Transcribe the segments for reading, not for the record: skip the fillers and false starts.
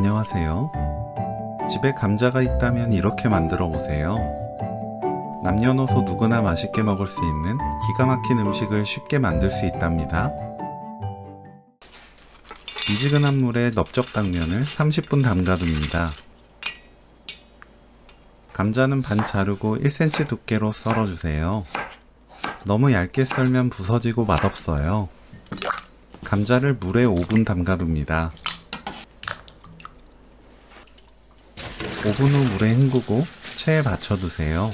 안녕하세요. 집에 감자가 있다면 이렇게 만들어 보세요. 남녀노소 누구나 맛있게 먹을 수 있는 기가 막힌 음식을 쉽게 만들 수 있답니다. 미지근한 물에 넓적 당면을 30분 담가둡니다. 감자는 반 자르고 1cm 두께로 썰어주세요. 너무 얇게 썰면 부서지고 맛없어요. 감자를 물에 5분 담가둡니다. 5분 후 물에 헹구고 체에 받쳐두세요.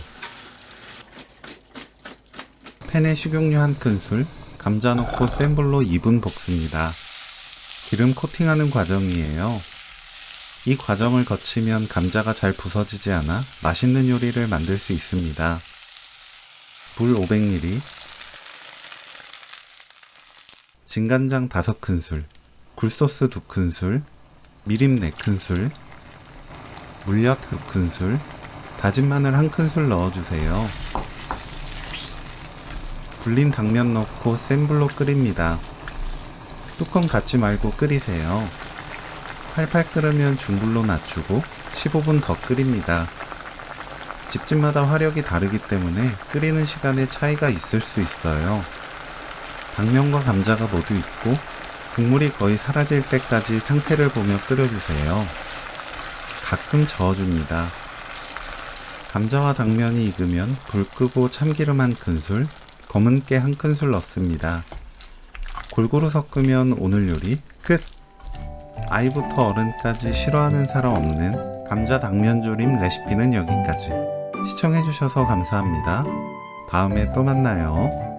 팬에 식용유 1큰술, 감자 넣고 센 불로 2분 볶습니다. 기름 코팅하는 과정이에요. 이 과정을 거치면 감자가 잘 부서지지 않아 맛있는 요리를 만들 수 있습니다. 물 500ml, 진간장 5큰술, 굴소스 2큰술, 미림 4큰술, 물엿 6큰술, 다진 마늘 1큰술 넣어주세요. 불린 당면 넣고 센 불로 끓입니다. 뚜껑 닫지 말고 끓이세요. 팔팔 끓으면 중불로 낮추고 15분 더 끓입니다. 집집마다 화력이 다르기 때문에 끓이는 시간에 차이가 있을 수 있어요. 당면과 감자가 모두 익고 국물이 거의 사라질 때까지 상태를 보며 끓여주세요. 가끔 저어줍니다. 감자와 당면이 익으면 불 끄고 참기름 1큰술, 검은 깨 1큰술 넣습니다. 골고루 섞으면 오늘 요리 끝! 아이부터 어른까지 싫어하는 사람 없는 감자 당면조림 레시피는 여기까지. 시청해주셔서 감사합니다. 다음에 또 만나요.